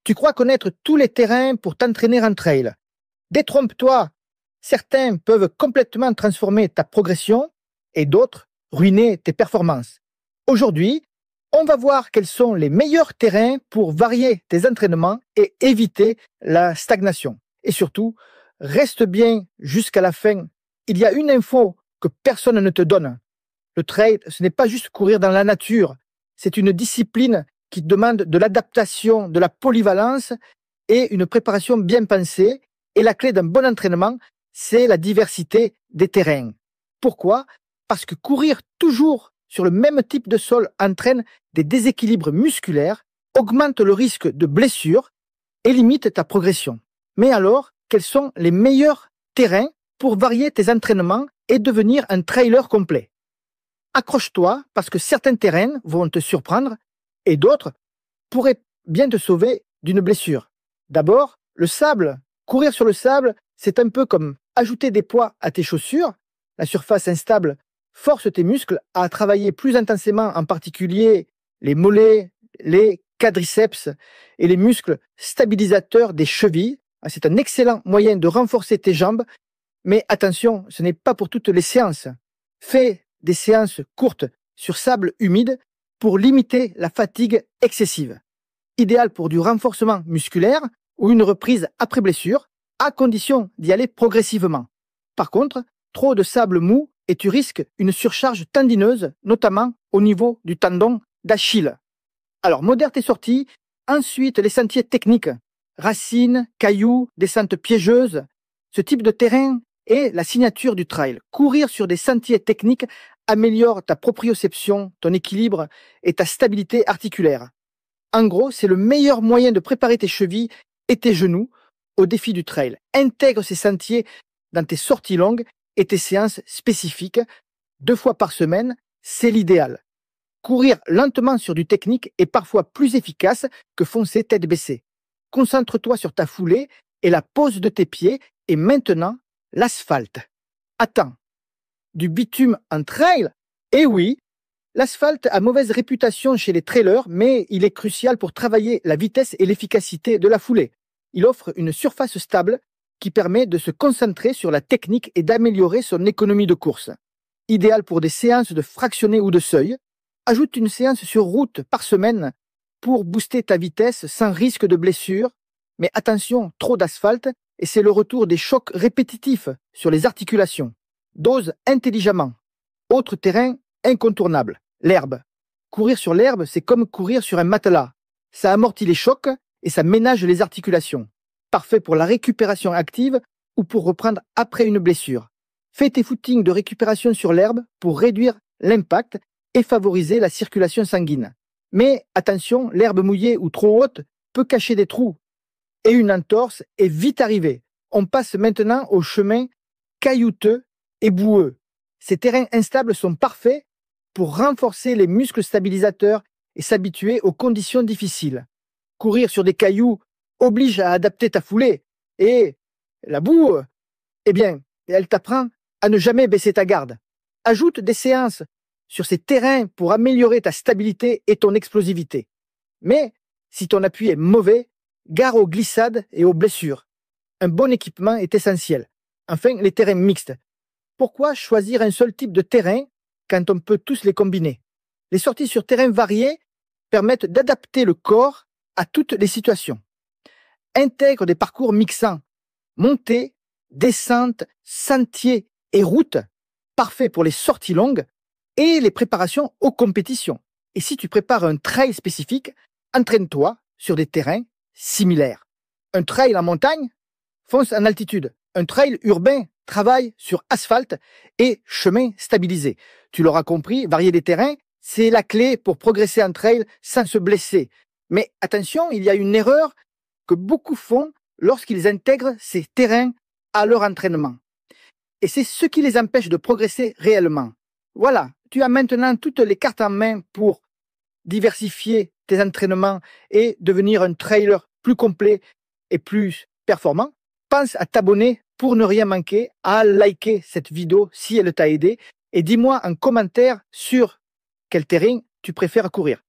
Tu crois connaître tous les terrains pour t'entraîner en trail. Détrompe-toi, certains peuvent complètement transformer ta progression et d'autres ruiner tes performances. Aujourd'hui, on va voir quels sont les meilleurs terrains pour varier tes entraînements et éviter la stagnation. Et surtout, reste bien jusqu'à la fin. Il y a une info que personne ne te donne. Le trail, ce n'est pas juste courir dans la nature. C'est une discipline qui demande de l'adaptation, de la polyvalence et une préparation bien pensée. Et la clé d'un bon entraînement, c'est la diversité des terrains. Pourquoi? Parce que courir toujours sur le même type de sol entraîne des déséquilibres musculaires, augmente le risque de blessure et limite ta progression. Mais alors, quels sont les meilleurs terrains pour varier tes entraînements et devenir un trailer complet? Accroche-toi parce que certains terrains vont te surprendre et d'autres pourraient bien te sauver d'une blessure. D'abord, le sable. Courir sur le sable, c'est un peu comme ajouter des poids à tes chaussures. La surface instable force tes muscles à travailler plus intensément, en particulier les mollets, les quadriceps et les muscles stabilisateurs des chevilles. C'est un excellent moyen de renforcer tes jambes, mais attention, ce n'est pas pour toutes les séances. Fais des séances courtes sur sable humide pour limiter la fatigue excessive. Idéal pour du renforcement musculaire ou une reprise après blessure, à condition d'y aller progressivement. Par contre, trop de sable mou et tu risques une surcharge tendineuse, notamment au niveau du tendon d'Achille. Alors, modère tes sorties, ensuite les sentiers techniques, racines, cailloux, descentes piégeuses. Ce type de terrain est la signature du trail. Courir sur des sentiers techniques améliore ta proprioception, ton équilibre et ta stabilité articulaire. En gros, c'est le meilleur moyen de préparer tes chevilles et tes genoux au défi du trail. Intègre ces sentiers dans tes sorties longues et tes séances spécifiques. 2 fois par semaine, c'est l'idéal. Courir lentement sur du technique est parfois plus efficace que foncer tête baissée. Concentre-toi sur ta foulée et la pose de tes pieds et maintenant l'asphalte. Attends, du bitume en trail? Eh oui, l'asphalte a mauvaise réputation chez les trailers, mais il est crucial pour travailler la vitesse et l'efficacité de la foulée. Il offre une surface stable qui permet de se concentrer sur la technique et d'améliorer son économie de course. Idéal pour des séances de fractionné ou de seuil. Ajoute une séance sur route par semaine pour booster ta vitesse sans risque de blessure. Mais attention, trop d'asphalte et c'est le retour des chocs répétitifs sur les articulations. Dose intelligemment. Autre terrain incontournable, l'herbe. Courir sur l'herbe, c'est comme courir sur un matelas. Ça amortit les chocs et ça ménage les articulations. Parfait pour la récupération active ou pour reprendre après une blessure. Fais tes footings de récupération sur l'herbe pour réduire l'impact et favoriser la circulation sanguine. Mais attention, l'herbe mouillée ou trop haute peut cacher des trous et une entorse est vite arrivée. On passe maintenant au chemin caillouteux et boueux. Ces terrains instables sont parfaits pour renforcer les muscles stabilisateurs et s'habituer aux conditions difficiles. Courir sur des cailloux oblige à adapter ta foulée et la boue, eh bien, elle t'apprend à ne jamais baisser ta garde. Ajoute des séances sur ces terrains pour améliorer ta stabilité et ton explosivité. Mais si ton appui est mauvais, gare aux glissades et aux blessures. Un bon équipement est essentiel. Enfin, les terrains mixtes. Pourquoi choisir un seul type de terrain quand on peut tous les combiner? Les sorties sur terrain variés permettent d'adapter le corps à toutes les situations. Intègre des parcours mixants, montées, descentes, sentiers et routes, parfaits pour les sorties longues et les préparations aux compétitions. Et si tu prépares un trail spécifique, entraîne-toi sur des terrains similaires. Un trail en montagne, fonce en altitude. Un trail urbain travaille sur asphalte et chemin stabilisé. Tu l'auras compris, varier les terrains, c'est la clé pour progresser en trail sans se blesser. Mais attention, il y a une erreur que beaucoup font lorsqu'ils intègrent ces terrains à leur entraînement. Et c'est ce qui les empêche de progresser réellement. Voilà, tu as maintenant toutes les cartes en main pour diversifier tes entraînements et devenir un trailer plus complet et plus performant. Pense à t'abonner pour ne rien manquer, à liker cette vidéo si elle t'a aidé et dis-moi en commentaire sur quel terrain tu préfères courir.